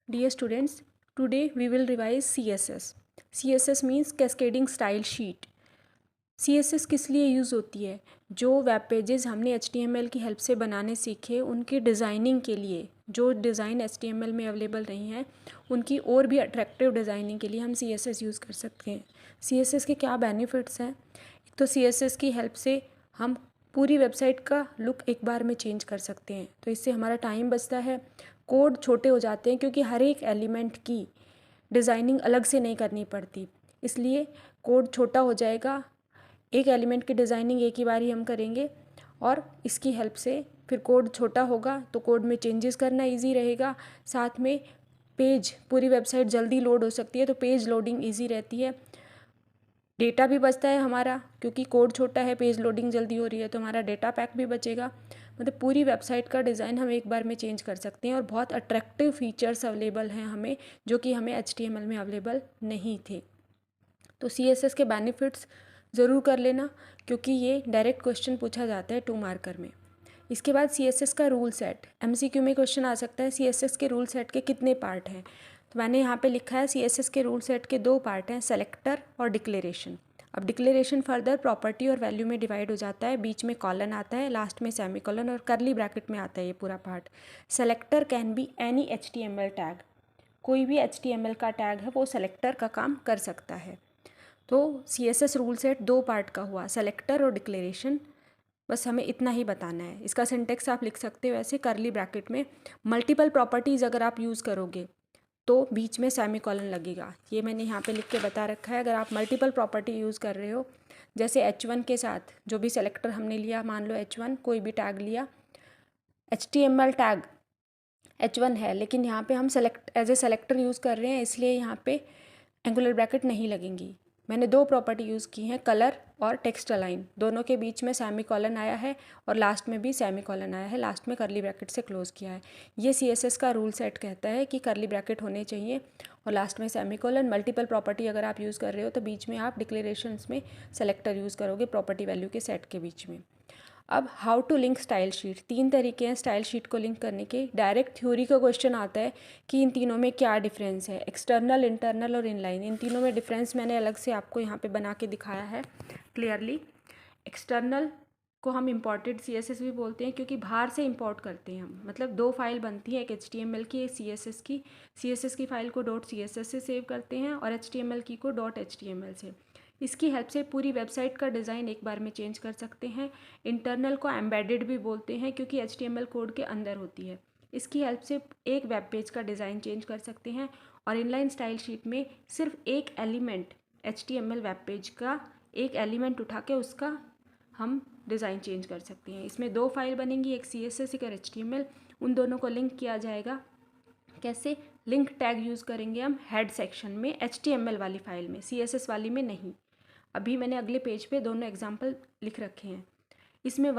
Dear students, today we will revise CSS. CSS means Cascading Style Sheet. CSS किस लिए use होती है? जो वेब पेजेस हमने HTML की हेल्प से बनाने सीखे उनकी डिज़ाइनिंग के लिए, जो डिज़ाइन HTML में अवेलेबल नहीं है उनकी और भी अट्रैक्टिव डिज़ाइनिंग के लिए हम CSS यूज़ कर सकते हैं। CSS के क्या बेनिफिट्स हैं? एक तो CSS की हेल्प से हम पूरी वेबसाइट का लुक एक बार में चेंज कर सकते हैं, तो इससे हमारा टाइम बचता है, कोड छोटे हो जाते हैं क्योंकि हर एक एलिमेंट की डिज़ाइनिंग अलग से नहीं करनी पड़ती, इसलिए कोड छोटा हो जाएगा। एक एलिमेंट की डिज़ाइनिंग एक ही बार ही हम करेंगे और इसकी हेल्प से फिर कोड छोटा होगा तो कोड में चेंजेस करना इजी रहेगा। साथ में पेज, पूरी वेबसाइट जल्दी लोड हो सकती है तो पेज लोडिंग इजी रहती है। डेटा भी बचता है हमारा क्योंकि कोड छोटा है, पेज लोडिंग जल्दी हो रही है तो हमारा डेटा पैक भी बचेगा। मतलब पूरी वेबसाइट का डिज़ाइन हम एक बार में चेंज कर सकते हैं और बहुत अट्रैक्टिव फीचर्स अवेलेबल हैं हमें, जो कि हमें HTML में अवेलेबल नहीं थे। तो CSS के बेनिफिट्स ज़रूर कर लेना क्योंकि ये डायरेक्ट क्वेश्चन पूछा जाता है 2 मार्कर में। इसके बाद CSS का रूल सेट, MCQ में क्वेश्चन आ सकता है CSS के रूल सेट के कितने पार्ट हैं। तो मैंने यहाँ पे लिखा है CSS के रूल सेट के 2 पार्ट हैं, सेलेक्टर और डिक्लेरेशन। अब डिक्लेरेशन फर्दर प्रॉपर्टी और वैल्यू में डिवाइड हो जाता है, बीच में कॉलन आता है, लास्ट में सेमीकोलन और करली ब्रैकेट में आता है ये पूरा part. Selector can be any HTML tag, कोई भी HTML का टैग है वो सेलेक्टर का काम कर सकता है। तो CSS रूल सेट 2 पार्ट का हुआ, सेलेक्टर और डिक्लेरेशन। बस हमें इतना ही बताना है। इसका सिंटेक्स आप लिख सकते हो ऐसे, करली ब्रैकेट में मल्टीपल प्रॉपर्टीज़ अगर आप यूज़ करोगे तो बीच में सेमीकोलन लगेगा। ये मैंने यहाँ पे लिख के बता रखा है। अगर आप मल्टीपल प्रॉपर्टी यूज़ कर रहे हो, जैसे H1 के साथ जो भी सेलेक्टर हमने लिया, मान लो H1 कोई भी टैग लिया, HTML टैग H1 है लेकिन यहाँ पे हम select as a selector use कर रहे हैं, इसलिए यहाँ पे एंगुलर ब्रैकेट नहीं लगेंगी। मैंने 2 प्रॉपर्टी यूज़ की हैं, कलर और टेक्स्ट अलाइन, दोनों के बीच में सेमीकोलन आया है और लास्ट में भी सेमीकोलन आया है, लास्ट में करली ब्रैकेट से क्लोज़ किया है। ये CSS का रूल सेट कहता है कि करली ब्रैकेट होने चाहिए और लास्ट में सेमीकोलन। मल्टीपल प्रॉपर्टी अगर आप यूज़ कर रहे हो तो बीच में आप डिक्लेरेशंस में सेलेक्टर यूज़ करोगे प्रॉपर्टी वैल्यू के सेट के बीच में। अब how to link style sheet, 3 तरीके हैं स्टाइल शीट को लिंक करने के। डायरेक्ट थ्योरी का क्वेश्चन आता है कि इन तीनों में क्या डिफरेंस है, एक्सटर्नल, इंटरनल और इनलाइन। इन तीनों में डिफरेंस मैंने अलग से आपको यहाँ पे बना के दिखाया है क्लियरली। एक्सटर्नल को हम इम्पोर्टेड CSS भी बोलते हैं क्योंकि बाहर से इंपोर्ट करते हैं हम, मतलब 2 फाइल बनती है, एक HTML की, एक CSS की। CSS की फाइल को .css से सेव करते हैं और HTML की को .html से। इसकी हेल्प से पूरी वेबसाइट का डिज़ाइन एक बार में चेंज कर सकते हैं। इंटरनल को एम्बेडेड भी बोलते हैं क्योंकि HTML कोड के अंदर होती है। इसकी हेल्प से एक वेब पेज का डिज़ाइन चेंज कर सकते हैं। और इनलाइन स्टाइल शीट में सिर्फ एक एलिमेंट, HTML वेब पेज का एक एलिमेंट उठा के उसका हम डिज़ाइन चेंज कर सकते हैं। इसमें 2 फाइल बनेंगी, एक CSS एक HTML। उन दोनों को लिंक किया जाएगा। कैसे? लिंक टैग यूज़ करेंगे हम हेड सेक्शन में, HTML वाली फाइल में, CSS वाली में नहीं। अभी मैंने अगले पेज पे दोनों एग्जाम्पल लिख रखे हैं। इसमें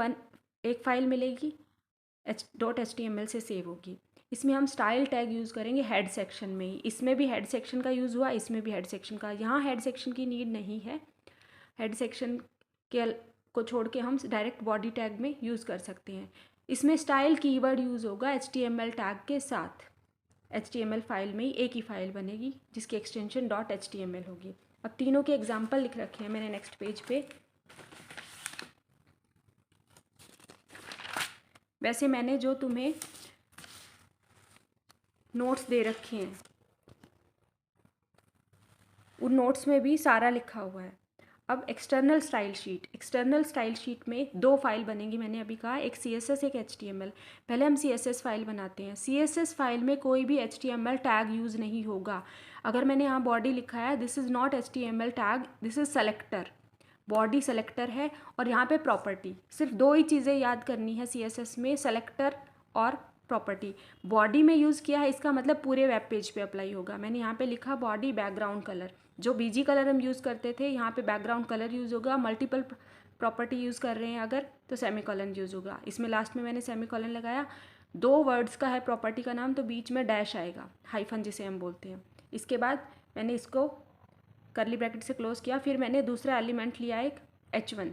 एक फ़ाइल मिलेगी .html से सेव होगी। इसमें हम स्टाइल टैग यूज़ करेंगे हेड सेक्शन में ही। इसमें भी हेड सेक्शन का यूज़ हुआ, इसमें भी हेड सेक्शन का। यहाँ हेड सेक्शन की नीड नहीं है, हेड सेक्शन के को छोड़ के हम डायरेक्ट बॉडी टैग में यूज़ कर सकते हैं। इसमें स्टाइल कीवर्ड यूज़ होगा HTML टैग के साथ। HTML फाइल में ही एक ही फाइल बनेगी जिसकी एक्सटेंशन .html होगी। अब तीनों के एग्जाम्पल लिख रखे हैं मैंने नेक्स्ट पेज पे। वैसे मैंने जो तुम्हें नोट्स दे रखे हैं उन नोट्स में भी सारा लिखा हुआ है। अब external style sheet, external style sheet में 2 फाइल बनेंगी, मैंने अभी कहा, एक CSS एक HTML। पहले हम CSS फाइल बनाते हैं। CSS फाइल में कोई भी HTML टैग यूज़ नहीं होगा। अगर मैंने यहाँ बॉडी लिखा है, this is not HTML tag, this is selector, body selector है। और यहाँ पे प्रॉपर्टी, सिर्फ 2 ही चीज़ें याद करनी है CSS में, सेलेक्टर और प्रॉपर्टी। बॉडी में यूज़ किया है, इसका मतलब पूरे वेब पेज पे अप्लाई होगा। मैंने यहाँ पे लिखा बॉडी बैकग्राउंड कलर, जो BG कलर हम यूज़ करते थे यहाँ पे बैकग्राउंड कलर यूज़ होगा। मल्टीपल प्रॉपर्टी यूज़ कर रहे हैं अगर तो सेमीकोलन यूज़ होगा। इसमें लास्ट में मैंने सेमीकोलन लगाया। 2 वर्ड्स का है प्रॉपर्टी का नाम तो बीच में डैश आएगा, हाइफन जिसे हम बोलते हैं। इसके बाद मैंने इसको करली ब्रैकेट से क्लोज किया। फिर मैंने दूसरा एलिमेंट लिया एक H1,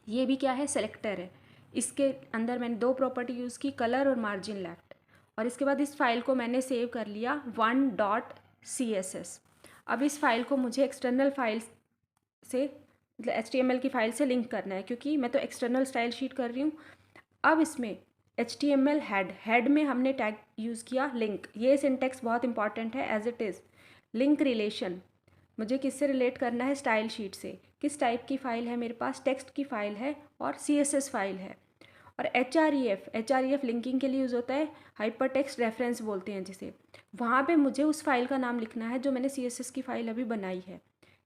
ये भी क्या है, सेलेक्टर है। इसके अंदर मैंने 2 प्रॉपर्टी यूज़ की, कलर और मार्जिन लेफ्ट। और इसके बाद इस फाइल को मैंने सेव कर लिया one.css। अब इस फाइल को मुझे एक्सटर्नल फाइल से मतलब HTML की फ़ाइल से लिंक करना है, क्योंकि मैं तो एक्सटर्नल स्टाइल शीट कर रही हूँ। अब इसमें HTML हेड में हमने टैग यूज़ किया लिंक। ये सिंटेक्स बहुत इंपॉर्टेंट है, as it is link relation. मुझे किससे रिलेट करना है? स्टाइल शीट से। किस टाइप की फ़ाइल है मेरे पास? टेक्स्ट की फ़ाइल है और CSS फाइल है। और HREF लिंकिंग के लिए यूज़ होता है, हाइपर टेक्स्ट रेफरेंस बोलते हैं जिसे। वहाँ पे मुझे उस फाइल का नाम लिखना है जो मैंने CSS की फ़ाइल अभी बनाई है।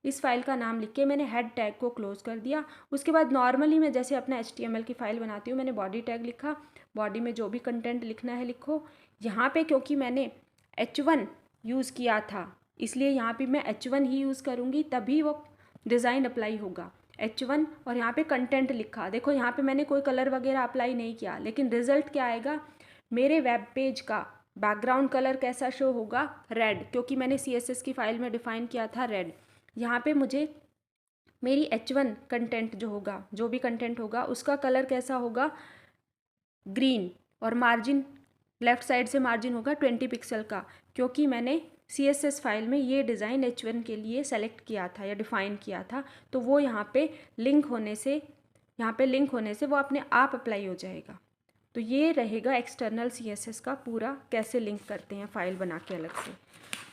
इस फाइल का नाम लिख के मैंने हेड टैग को क्लोज़ कर दिया। उसके बाद नॉर्मली मैं जैसे अपना HTML की फ़ाइल बनाती हूँ, मैंने बॉडी टैग लिखा, बॉडी में जो भी कंटेंट लिखना है लिखो। यहाँ पे क्योंकि मैंने H1 यूज़ किया था, इसलिए यहाँ पे मैं H1 ही यूज़ करूँगी, तभी वो डिज़ाइन अप्लाई होगा। H1 और यहाँ पे कंटेंट लिखा। देखो यहाँ पे मैंने कोई कलर वगैरह अप्लाई नहीं किया, लेकिन रिजल्ट क्या आएगा? मेरे वेब पेज का बैकग्राउंड कलर कैसा शो होगा? रेड, क्योंकि मैंने CSS की फ़ाइल में डिफ़ाइन किया था रेड। यहाँ पे मुझे मेरी H1 कंटेंट जो होगा, जो भी कंटेंट होगा, उसका कलर कैसा होगा? ग्रीन। और मार्जिन, लेफ़्ट साइड से मार्जिन होगा 20 पिक्सल का, क्योंकि मैंने CSS फाइल में ये डिज़ाइन H1 के लिए सेलेक्ट किया था या डिफ़ाइन किया था। तो वो यहाँ पे लिंक होने से वो अपने आप अप्लाई हो जाएगा। तो ये रहेगा एक्सटर्नल CSS का पूरा, कैसे लिंक करते हैं फाइल बना के अलग से।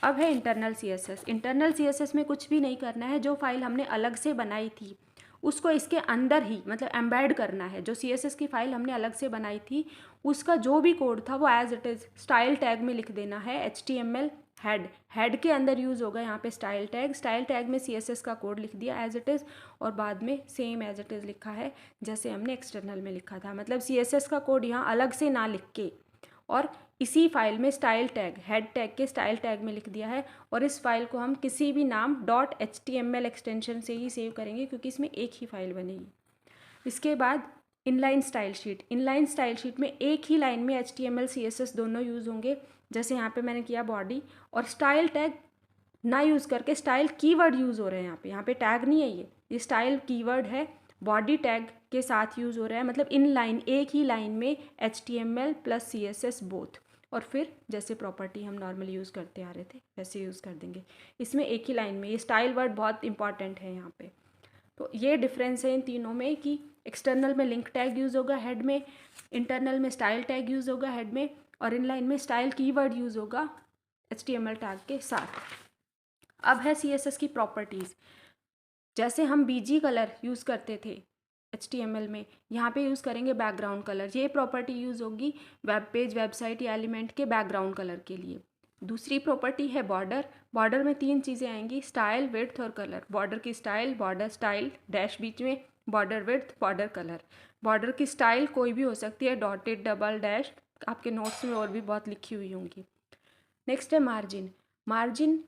अब है इंटरनल CSS। इंटरनल CSS में कुछ भी नहीं करना है। जो फाइल हमने अलग से बनाई थी उसको इसके अंदर ही मतलब एम्बेड करना है। जो CSS की फ़ाइल हमने अलग से बनाई थी उसका जो भी कोड था वो as it is style tag में लिख देना है। HTML हेड के अंदर यूज़ होगा यहाँ पे स्टाइल टैग में CSS का कोड लिख दिया एज इट इज़, और बाद में सेम एज इट इज़ लिखा है जैसे हमने एक्सटर्नल में लिखा था। मतलब CSS का कोड यहाँ अलग से ना लिख के और इसी फाइल में स्टाइल टैग, हेड टैग के स्टाइल टैग में लिख दिया है। और इस फाइल को हम किसी भी नाम .html एक्सटेंशन से ही सेव करेंगे, क्योंकि इसमें एक ही फाइल बनेगी। इसके बाद इनलाइन स्टाइल शीट में एक ही लाइन में HTML CSS दोनों यूज़ होंगे। जैसे यहाँ पे मैंने किया बॉडी, और स्टाइल टैग ना यूज़ करके स्टाइल कीवर्ड यूज़ हो रहे हैं। यहाँ पे टैग नहीं है, ये स्टाइल कीवर्ड है, बॉडी टैग के साथ यूज़ हो रहा है। मतलब इन लाइन, एक ही लाइन में HTML प्लस CSS बोथ। और फिर जैसे प्रॉपर्टी हम नॉर्मली यूज़ करते आ रहे थे वैसे यूज़ कर देंगे। इसमें एक ही लाइन में ये स्टाइल वर्ड बहुत इंपॉर्टेंट है यहाँ पे। तो ये डिफरेंस है इन तीनों में कि एक्सटर्नल में लिंक टैग यूज़ होगा हेड में, इंटरनल में स्टाइल टैग यूज़ होगा हेड में, और इन लाइन में स्टाइल कीवर्ड यूज़ होगा HTML टैग के साथ। अब है CSS की प्रॉपर्टीज़। जैसे हम BG कलर यूज़ करते थे HTML में, यहाँ पे यूज़ करेंगे बैकग्राउंड कलर। ये प्रॉपर्टी यूज़ होगी वेब पेज, वेबसाइट या एलिमेंट के बैकग्राउंड कलर के लिए। दूसरी प्रॉपर्टी है बॉर्डर में 3 चीज़ें आएंगी, स्टाइल, विड्थ और कलर। बॉर्डर की स्टाइल, बॉर्डर स्टाइल डैश बीच में, border width, border colour. Border की स्टाइल कोई भी हो सकती है, डॉटेड, डबल, डैश, आपके नोट्स में और भी बहुत लिखी हुई होंगी। नेक्स्ट है मार्जिन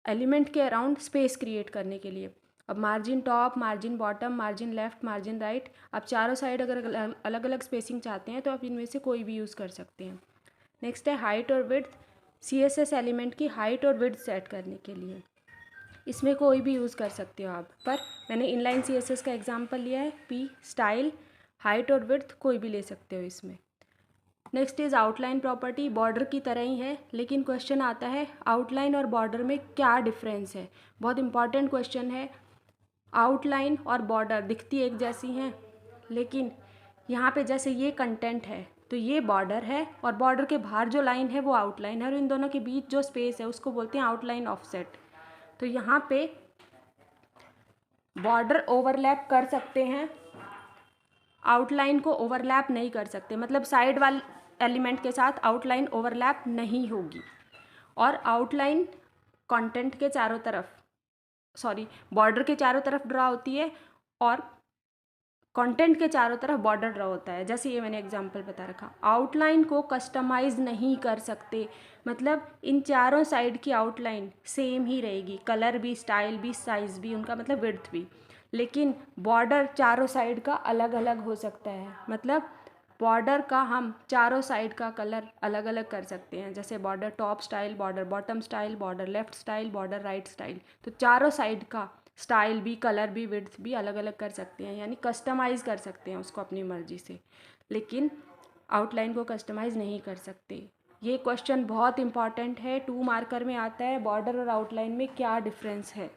एलिमेंट के अराउंड स्पेस क्रिएट करने के लिए। अब margin top, margin bottom, margin left, margin right, आप चारों साइड अगर अलग अलग स्पेसिंग चाहते हैं तो आप इनमें से कोई भी यूज़ कर सकते हैं। नेक्स्ट है हाइट और विड्थ, CSS एलिमेंट की हाइट और विड्थ सेट करने के लिए। इसमें कोई भी यूज़ कर सकते हो आप, पर मैंने इनलाइन CSS का एग्जांपल लिया है। स्टाइल, हाइट और विड्थ कोई भी ले सकते हो इसमें। Next is outline property, border की तरह ही है, लेकिन क्वेश्चन आता है आउटलाइन और बॉर्डर में क्या डिफरेंस है। बहुत इंपॉर्टेंट क्वेश्चन है। आउटलाइन और बॉर्डर दिखती एक जैसी हैं, लेकिन यहाँ पे जैसे ये कंटेंट है तो ये बॉर्डर है, और बॉर्डर के बाहर जो लाइन है वो आउटलाइन है, और इन दोनों के बीच जो स्पेस है उसको बोलते हैं आउटलाइन ऑफसेट। तो यहाँ पे बॉर्डर ओवरलैप कर सकते हैं, आउटलाइन को ओवरलैप नहीं कर सकते। मतलब साइड वाले एलिमेंट के साथ आउटलाइन ओवरलैप नहीं होगी। और आउटलाइन कंटेंट के चारों तरफ, बॉर्डर के चारों तरफ ड्रा होती है, और कंटेंट के चारों तरफ बॉर्डर ड्रा होता है। जैसे ये मैंने एग्जांपल बता रखा। आउटलाइन को कस्टमाइज़ नहीं कर सकते, मतलब इन चारों साइड की आउटलाइन सेम ही रहेगी, कलर भी, स्टाइल भी, साइज़ भी उनका, मतलब विड्थ भी। लेकिन बॉर्डर चारों साइड का अलग अलग हो सकता है। मतलब बॉर्डर का हम चारों साइड का कलर अलग अलग कर सकते हैं। जैसे border top style, border bottom style, border left style, border right style. तो चारों साइड का स्टाइल भी, कलर भी, विड्थ भी अलग अलग कर सकते हैं, यानी कस्टमाइज़ कर सकते हैं उसको अपनी मर्ज़ी से। लेकिन आउटलाइन को कस्टमाइज़ नहीं कर सकते। ये क्वेश्चन बहुत इंपॉर्टेंट है, 2 मार्कर में आता है। बॉर्डर और आउटलाइन में क्या डिफरेंस है।